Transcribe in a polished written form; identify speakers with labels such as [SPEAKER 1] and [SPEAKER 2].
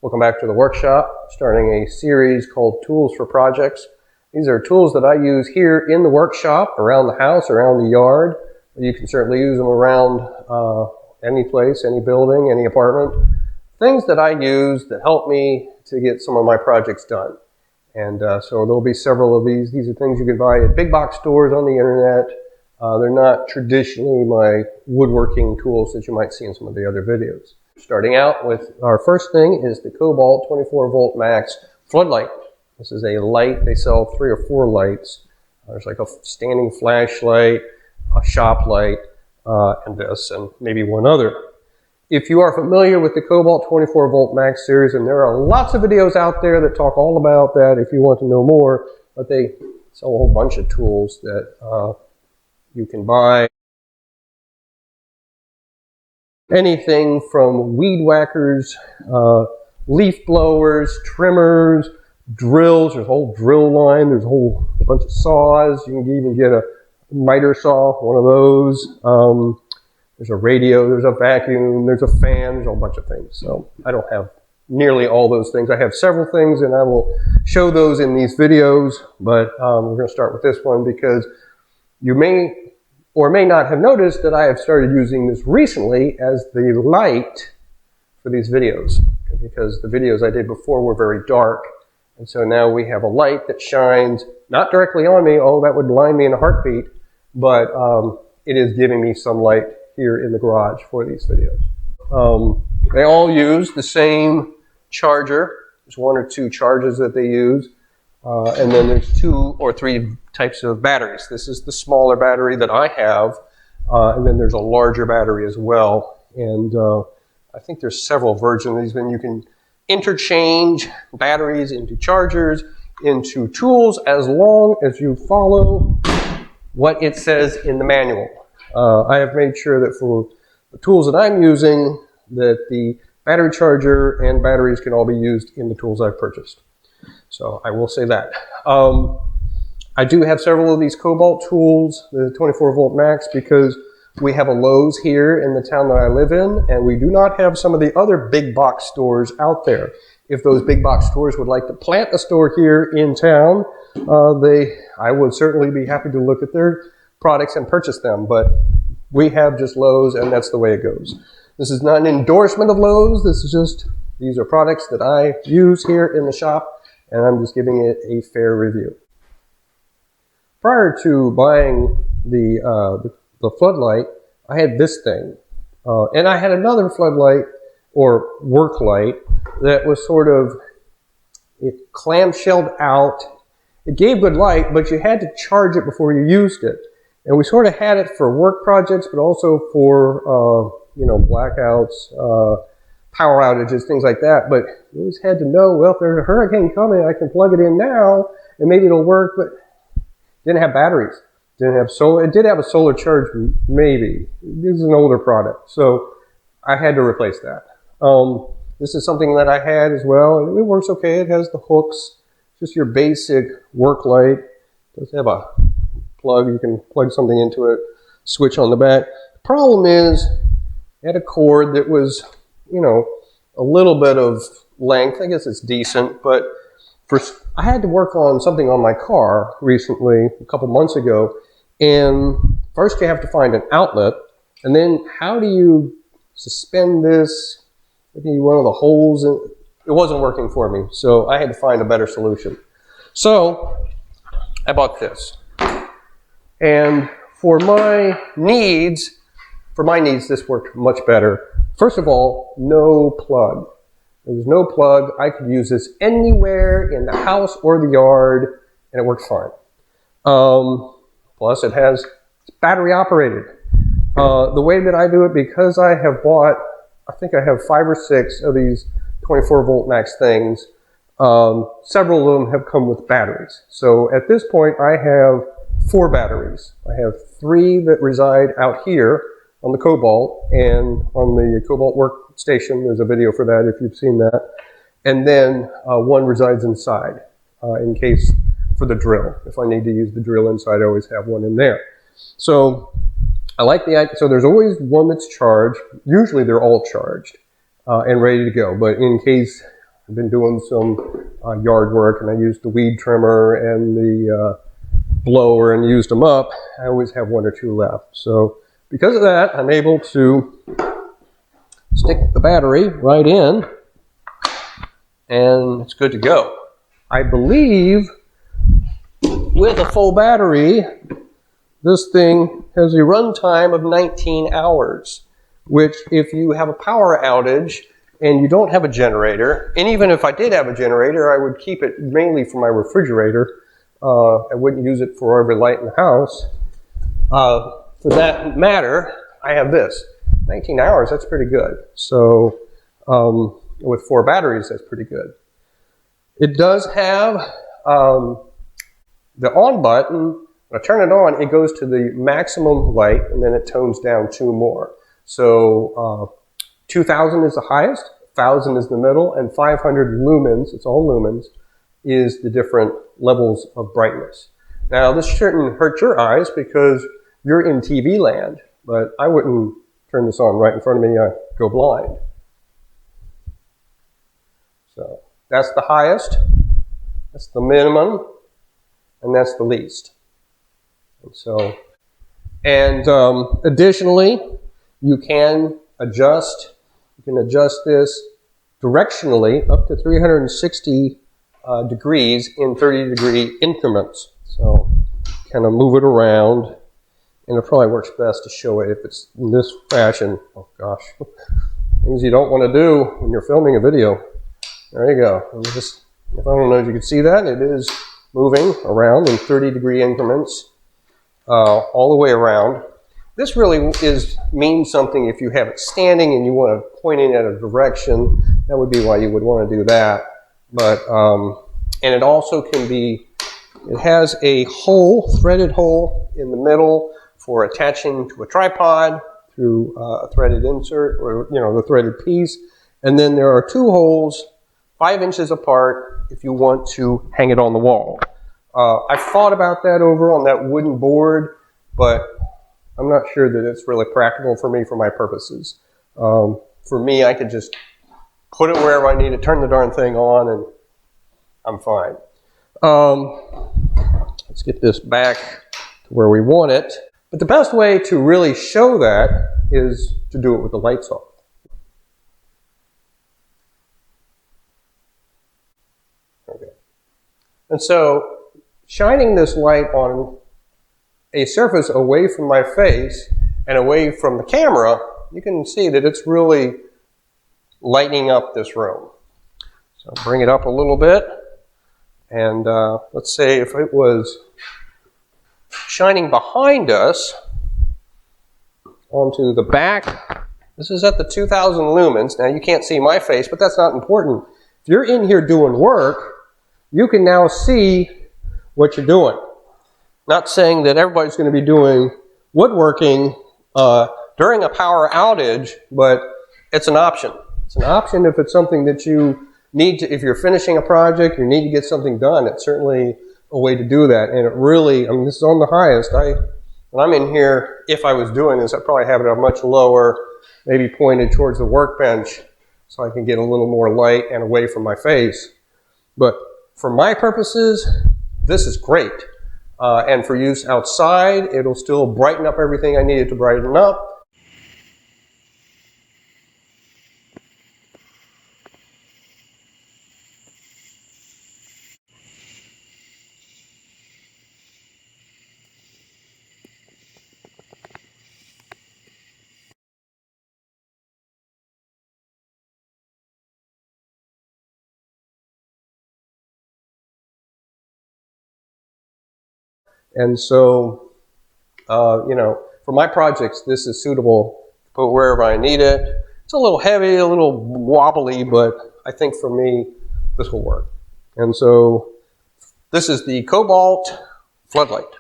[SPEAKER 1] Welcome back to the workshop. Starting a series called Tools for Projects. These are tools that I use here in the workshop, around the house, around the yard. You can certainly use them around any place, any building, any apartment. Things that I use that help me to get some of my projects done. And so there'll be several of these. These are things you can buy at big box stores on the internet. They're not traditionally my woodworking tools that you might see in some of the other videos. Starting out with our first thing is the Kobalt 24 volt max floodlight. This is a light. They sell 3 or 4 lights. There's like a standing flashlight, a shop light, and this, and maybe one other. If you are familiar with the Kobalt 24 volt max series, and there are lots of videos out there that talk all about that if you want to know more, but they sell a whole bunch of tools that you can buy. Anything from weed whackers, leaf blowers, trimmers, drills. There's a whole drill line. There's a bunch of saws. You can even get a miter saw, one of those. There's a radio, there's a vacuum, there's a fan, there's a whole bunch of things. So I don't have nearly all those things. I have several things, and I will show those in these videos. But we're going to start with this one because you may or may not have noticed that I have started using this recently as the light for these videos, because the videos I did before were very dark. And so now we have a light that shines not directly on me. Oh, that would blind me in a heartbeat. But it is giving me some light here in the garage for these videos. They all use the same charger. There's 1 or 2 charges that they use. And then there's 2 or 3 types of batteries. This is the smaller battery that I have. And then there's a larger battery as well. And I think there's several versions of these. And you can interchange batteries into chargers, into tools, as long as you follow what it says in the manual. I have made sure that for the tools that I'm using, that the battery charger and batteries can all be used in the tools I've purchased. So I will say that. I do have several of these Kobalt tools, the 24 volt max, because we have a Lowe's here in the town that I live in, and we do not have some of the other big box stores out there. If those big box stores would like to plant a store here in town, I would certainly be happy to look at their products and purchase them, but we have just Lowe's, and that's the way it goes. This is not an endorsement of Lowe's. This is just, these are products that I use here in the shop, and I'm just giving it a fair review. Prior to buying the floodlight, I had this thing, and I had another floodlight or work light that was sort of, it clamshelled out. It gave good light, but you had to charge it before you used it. And we sort of had it for work projects, but also for, blackouts, power outages, things like that. But you always had to know, well, if there's a hurricane coming, I can plug it in now, and maybe it'll work, but it didn't have batteries. Didn't have solar. It did have a solar charge, maybe. This is an older product, so I had to replace that. This is something that I had as well, and it works okay. It has the hooks, just your basic work light. It does have a plug. You can plug something into it, switch on the back. The problem is it had a cord that was, a little bit of length. I guess it's decent, but I had to work on something on my car recently, a couple months ago, and first you have to find an outlet, and then how do you suspend this? Maybe one of the holes, it wasn't working for me, so I had to find a better solution. So I bought this. And for my needs, this worked much better. First of all, no plug. There was no plug. I could use this anywhere in the house or the yard, and it worked fine. Plus, it's battery operated. The way that I do it, because I have bought, I think I have 5 or 6 of these 24 volt max things. Several of them have come with batteries. So at this point, I have 4 batteries. I have 3 that reside out here on the Kobalt, and on the Kobalt workstation, there's a video for that if you've seen that. And then 1 resides inside, in case for the drill. If I need to use the drill inside, I always have 1 in there. So I like so there's always 1 that's charged. Usually they're all charged and ready to go. But in case I've been doing some yard work, and I used the weed trimmer and the blower and used them up. I always have 1 or 2 left. So because of that, I'm able to stick the battery right in, and it's good to go. I believe with a full battery, this thing has a runtime of 19 hours, which if you have a power outage and you don't have a generator, and even if I did have a generator, I would keep it mainly for my refrigerator. I wouldn't use it for every light in the house. For that matter, I have this. 19 hours, that's pretty good. So with 4 batteries, that's pretty good. It does have the on button. When I turn it on, it goes to the maximum light, and then it tones down 2 more. So 2,000 is the highest, 1,000 is the middle, and 500 lumens, it's all lumens, is the different levels of brightness. Now, this shouldn't hurt your eyes because you're in TV land, but I wouldn't turn this on right in front of me, I'd go blind. So that's the highest, that's the minimum, and that's the least. And additionally, you can adjust this directionally up to 360 degrees in 30-degree increments. So kind of move it around, and it probably works best to show it if it's in this fashion. Oh gosh, things you don't want to do when you're filming a video. There you go. And just, I don't know if you can see that, it is moving around in 30-degree increments. All the way around. This really means something if you have it standing and you want to point it at a direction. That would be why you would want to do that. But and it also can be. It has a hole, threaded hole in the middle for attaching to a tripod through a threaded insert, or the threaded piece. And then there are 2 holes, 5 inches apart, if you want to hang it on the wall. I've thought about that over on that wooden board, but I'm not sure that it's really practical for me for my purposes. For me, I could just put it wherever I need to, turn the darn thing on, and I'm fine. Let's get this back to where we want it. But the best way to really show that is to do it with the lights off. Okay. And so, shining this light on a surface away from my face and away from the camera, you can see that it's really lighting up this room. So bring it up a little bit, and let's say if it was shining behind us onto the back, this is at the 2,000 lumens. Now you can't see my face, but that's not important. If you're in here doing work, you can now see what you're doing. Not saying that everybody's going to be doing woodworking during a power outage, but it's an option. It's an option if it's something that you need to, if you're finishing a project, you need to get something done. It's certainly a way to do that. And it really, this is on the highest. When I'm in here, if I was doing this, I'd probably have it a much lower, maybe pointed towards the workbench so I can get a little more light and away from my face. But for my purposes, this is great. And for use outside, it'll still brighten up everything I need it to brighten up. And so, for my projects, this is suitable to put wherever I need it. It's a little heavy, a little wobbly, but I think for me, this will work. And so, this is the Kobalt Floodlight.